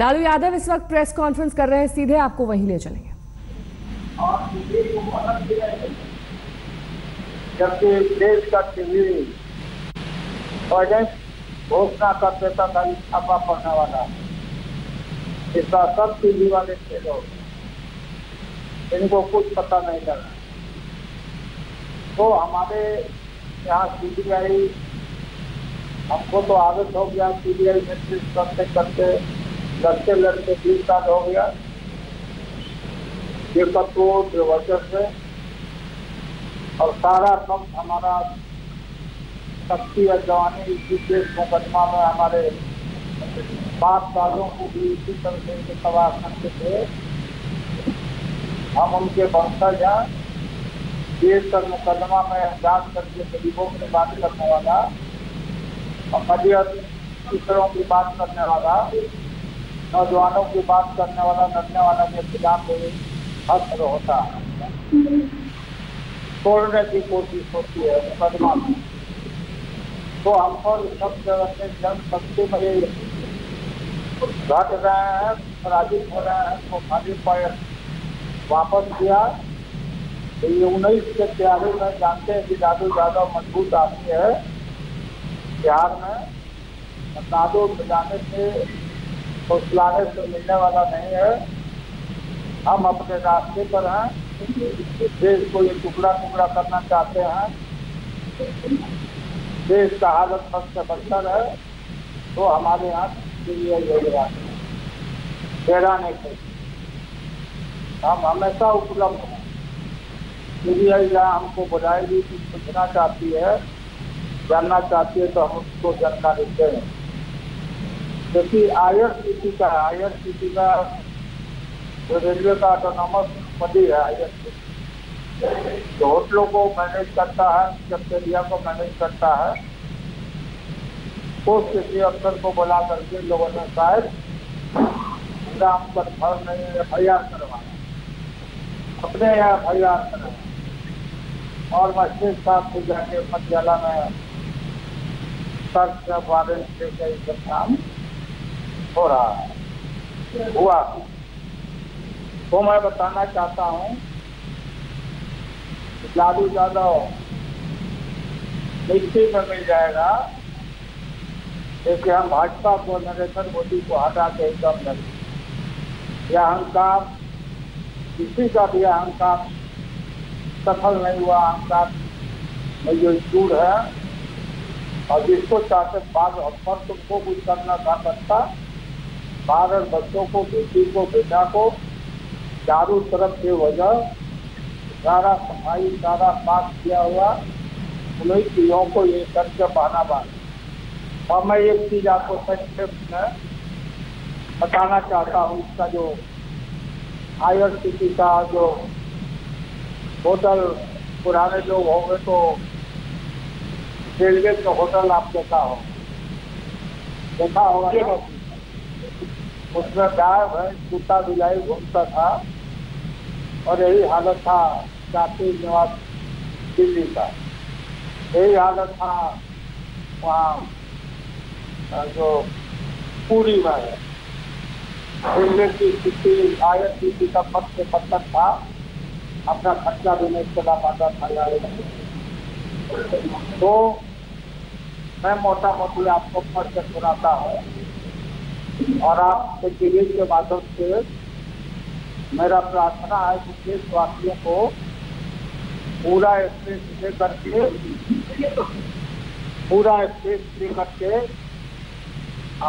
लालू यादव इस वक्त press conference कर रहे हैं, सीधे आपको वहीं ले चलेंगे। जबकि देश का टीवी घोषणा कर देता था छापा पड़ने वाला, इसका सब टीवी वाले थे लोग, इनको कुछ पता नहीं लगा। तो हमारे यहाँ सीबीआई, हमको तो आदत हो गया सीबीआई में करते करते लड़ते लड़ते 20 साल हो गया। ये कत्तों के वजह से और सारा वक्त हमारा शक्ति और जवानी इसी देश मुकदमा में हमारे बाप दादों को भी इसी तरह से तबाह करते थे। हम उनके वंशज हैं। देश का मुकदमा में जांच करके गरीबों की बात करने वाला और मजहब दूसरों की बात करने वाला, नौजवानों की बात करने वाला, लड़ने वाला के खिलाफ हस्त होता है, तोड़ने की कोशिश होती है मुकदमा में। तो हम पर सब जगह से जनशक्ति में घट रहे हैं, पराजित हो रहे हैं। तो खाली पर वापस किया। तो ये 19 के तैयारी में जानते हैं कि लालू यादव मजबूत आदमी है बिहार में। लालू बजाने से फुसलाने से मिलने वाला नहीं है। हम अपने रास्ते पर हैं। देश को ये टुकड़ा टुकड़ा करना चाहते हैं। देश का हालत बद से बदतर है। तो हमारे यहाँ हैरानी थे, हम हमेशा उपलब्ध हैं। सीबीआई जहाँ हमको बुलाएगी कि पूछना चाहती है, जानना चाहती है, तो हम उसको जानकारी दें। क्योंकि IRCTC का जो रेलवे का ऑटोनॉमस बॉडी है IRCTC, तो होटलों को मैनेज करता है, कैफेटेरिया को मैनेज करता है। उस किसी अफसर को बुला करके लोगों ने शायद नाम पर भर नहीं FIR करवाया, अपने यहाँ FIR करवाया और मस्जिद साहब से जाके पटियाला में सर्च वारंट लेकर काम हो रहा है हुआ। तो मैं बताना चाहता हूँ लालू यादव मिट्टी में मिल जाएगा, लेकिन हम भाजपा को, नरेंद्र मोदी को हटा के एकदम लगे। यह अहंकार, किसी का भी अहंकार सफल नहीं हुआ। अहंकार में जो चूड़ है और जिसको चाहते बाद पर तुमको कुछ करना था सकता, 12 बच्चों को, बेटी को, बेटा को चारों तरफ के वजह सारा सफाई, सारा पास किया हुआ उन्हीं चीजों को ये करके बहाना बांध। और मैं एक चीज आपको संक्षेप में बताना चाहता हूँ। इसका जो IRCTC का जो होटल, पुराने लोग होंगे तो रेलवे के होटल आप देखा होगा, उसमें गाय भैंस कुत्ता बिलाई घूमता था और यही हालत था जाति निवास दिल्ली का। यही हालत था वहाँ जो पूरी में है। रेलवे की स्थिति IRCTC का पद से पत्थर था, अपना खर्चा भी नहीं चला पाता था। तो मैं मोटा मोटी आपको पढ़ के सुनाता हूँ और आपके टीवी के माध्यम से मेरा प्रार्थना है कि देशवासियों को पूरा स्पेस दे करके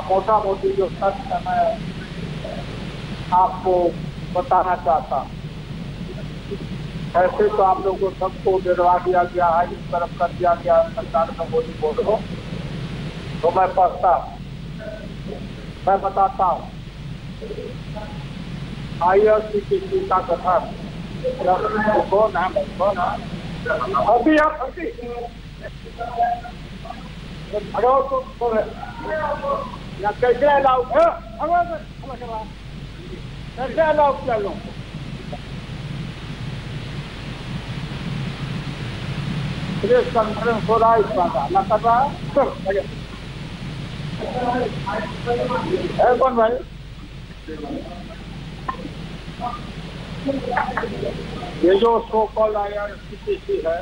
मोटा मोटी जो सत्य मैं आपको बताना चाहता हूँ। ऐसे तो आप लोगों को सबको गिरवा दिया गया है, इस तरफ कर दिया गया सरकार का मोदी बोलो। तो मैं पढ़ता हूँ, मैं बताता हूँ। IRCTC का गठन कौन है? अभी भरो तो कैसे अलाउ है, कैसे अलाउ किया लोगों को? प्रेस कॉन्फ्रेंस हो रहा है, इस बात अल्लाह कर रहा है। है कौन भाई? ये जो सो कॉल IRCTC है,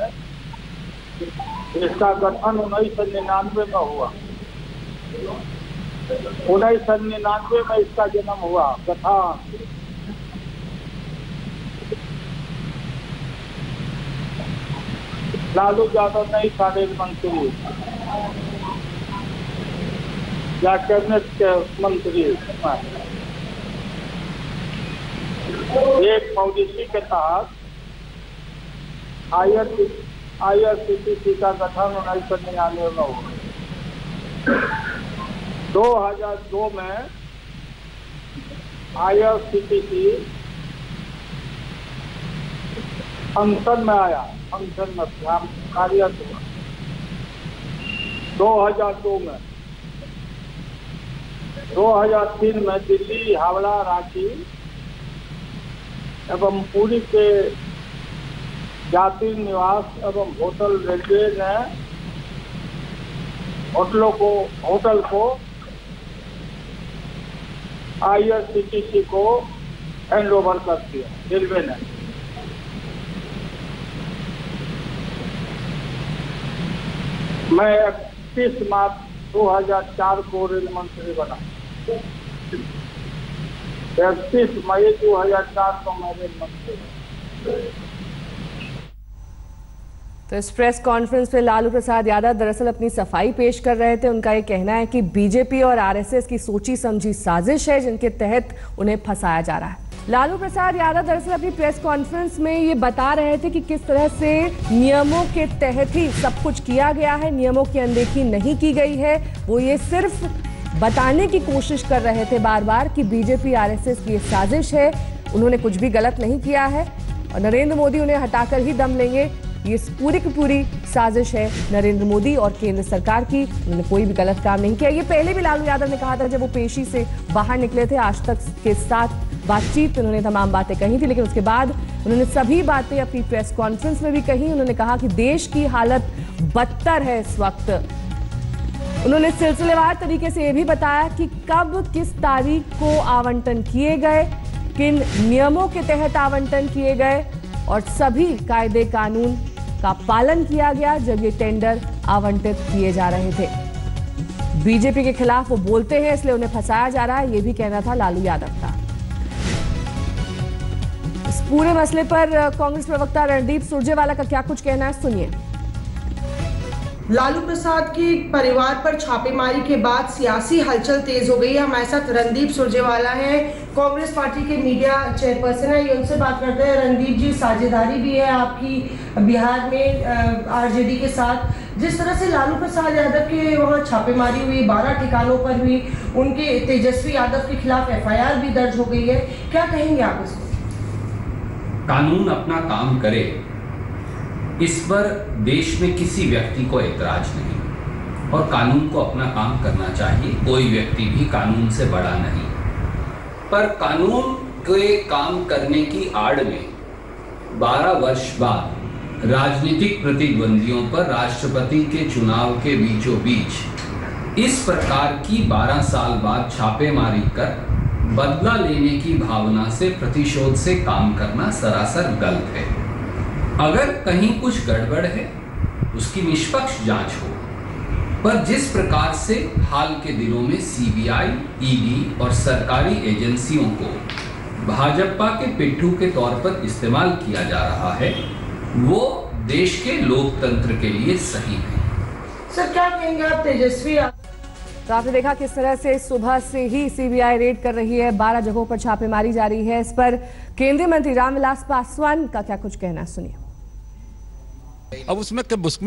इसका गठन 1999 में हुआ। 1999 में इसका जन्म हुआ। गठन लालू यादव नहीं था रेल मंत्री या कैबिनेट के मंत्री। एक पॉलिसी के तहत IRCTC का गठन 1999 में हुआ। 2002 में IRCTC फंक्शन में आया, फंक्शन में कार्यरत हुआ 2002 में। 2003 में दिल्ली, हावड़ा, रांची एवं पुरी के यात्री निवास एवं होटल रेलवे ने होटल को IRCTC को हैंड ओवर कर दिया रेलवे ने। मैं 31 मार्च 2004 को रेल मंत्री बना। 31 मई 2004 को मैं रेल मंत्री बना। तो इस प्रेस कॉन्फ्रेंस पे लालू प्रसाद यादव दरअसल अपनी सफाई पेश कर रहे थे। उनका ये कहना है कि बीजेपी और आरएसएस की सोची समझी साजिश है जिनके तहत उन्हें फंसाया जा रहा है। लालू प्रसाद यादव दरअसल अपनी प्रेस कॉन्फ्रेंस में ये बता रहे थे कि किस तरह से नियमों के तहत ही सब कुछ किया गया है, नियमों की अनदेखी नहीं की गई है। वो ये सिर्फ बताने की कोशिश कर रहे थे बार बार कि बीजेपी आरएसएस की ये साजिश है, उन्होंने कुछ भी गलत नहीं किया है और नरेंद्र मोदी उन्हें हटाकर ही दम लेंगे। ये पूरी की पूरी साजिश है नरेंद्र मोदी और केंद्र सरकार की, उन्होंने कोई भी गलत काम नहीं किया। ये पहले भी लालू यादव ने कहा था जब वो पेशी से बाहर निकले थे, आज तक के साथ बातचीत उन्होंने तमाम बातें कही थी, लेकिन उसके बाद उन्होंने सभी बातें अपनी प्रेस कॉन्फ्रेंस में भी कही। उन्होंने कहा कि देश की हालत बदतर है इस वक्त। उन्होंने सिलसिलेवार तरीके से यह भी बताया कि कब किस तारीख को आवंटन किए गए, किन नियमों के तहत आवंटन किए गए और सभी कायदे कानून का पालन किया गया जब ये टेंडर आवंटित किए जा रहे थे। बीजेपी के खिलाफ वो बोलते हैं इसलिए उन्हें फंसाया जा रहा है, ये भी कहना था लालू यादव का। इस पूरे मसले पर कांग्रेस प्रवक्ता रणदीप सुरजेवाला का क्या कुछ कहना है, सुनिए। लालू प्रसाद की परिवार पर छापेमारी के बाद सियासी हलचल तेज हो गई है। हमारे साथ रणदीप सुरजेवाला हैं, कांग्रेस पार्टी के मीडिया चेयरपर्सन है, ये उनसे बात करते हैं। रणदीप जी, साझेदारी भी है आपकी बिहार में आरजेडी के साथ। जिस तरह से लालू प्रसाद यादव के वहाँ छापेमारी हुई, 12 ठिकानों पर हुई, उनके तेजस्वी यादव के खिलाफ FIR भी दर्ज हो गई है, क्या कहेंगे आप इसको? कानून अपना काम करे, इस पर देश में किसी व्यक्ति को ऐतराज नहीं और कानून को अपना काम करना चाहिए। कोई व्यक्ति भी कानून से बड़ा नहीं, पर कानून के काम करने की आड़ में 12 वर्ष बाद राजनीतिक प्रतिद्वंदियों पर राष्ट्रपति के चुनाव के बीचों बीच इस प्रकार की 12 साल बाद छापेमारी कर बदला लेने की भावना से, प्रतिशोध से काम करना सरासर गलत है। अगर कहीं कुछ गड़बड़ है उसकी निष्पक्ष जांच हो, पर जिस प्रकार से हाल के दिनों में CBI, ED और सरकारी एजेंसियों को भाजपा के पिट्ठू के तौर पर इस्तेमाल किया जा रहा है, वो देश के लोकतंत्र के लिए सही नहीं। सर, क्या कहेंगे आप तेजस्वी? तो आपने देखा किस तरह से सुबह से ही CBI रेड कर रही है, 12 जगहों पर छापेमारी जारी है। इस पर केंद्रीय मंत्री रामविलास पासवान का क्या कुछ कहना, सुनिए। अब उसमें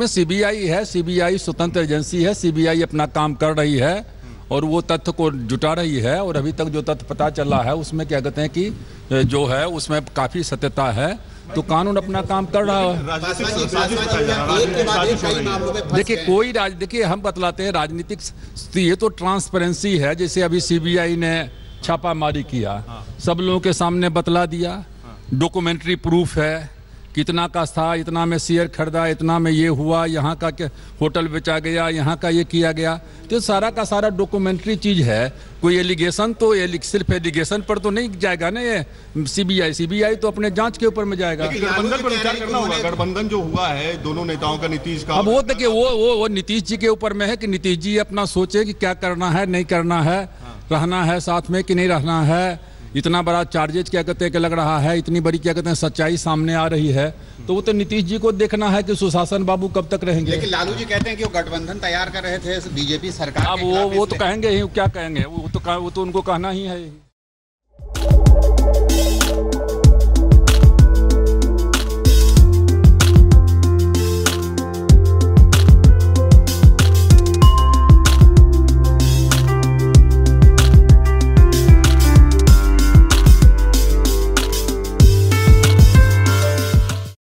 CBI है, CBI स्वतंत्र एजेंसी है, CBI अपना काम कर रही है और वो तथ्य को जुटा रही है। और अभी तक जो तथ्य पता चला है उसमें क्या कहते हैं कि जो है उसमें काफी सत्यता है, तो कानून अपना काम कर रहा है। देखिए हम बतलाते हैं राजनीतिक, ये तो ट्रांसपेरेंसी है। जैसे अभी CBI ने छापामारी किया, सब लोगों के सामने बतला दिया, डॉक्यूमेंट्री प्रूफ है, कितना का था, इतना में शेयर खरीदा, इतना में ये हुआ, यहाँ का होटल बेचा गया, यहाँ का ये किया गया। तो सारा का सारा डॉक्यूमेंट्री चीज़ है। कोई एलिगेशन तो सिर्फ एलिगेशन पर तो नहीं जाएगा ना ये सीबीआई तो अपने जांच के ऊपर में जाएगा। गठबंधन पर विचार करना होगा। गठबंधन जो हुआ है दोनों नेताओं का, नीतीश का, अब वो देखिए वो नीतीश जी के ऊपर में है कि नीतीश जी अपना सोचे कि क्या करना है, नहीं करना है, रहना है साथ में कि नहीं रहना है। इतना बड़ा चार्जेज क्या कहते हैं कि लग रहा है, इतनी बड़ी क्या कहते हैं सच्चाई सामने आ रही है, तो वो तो नीतीश जी को देखना है कि सुशासन बाबू कब तक रहेंगे। लेकिन लालू जी कहते हैं कि वो गठबंधन तैयार कर रहे थे बीजेपी सरकार। अब वो तो कहेंगे ही, क्या कहेंगे, वो तो उनको कहना ही है।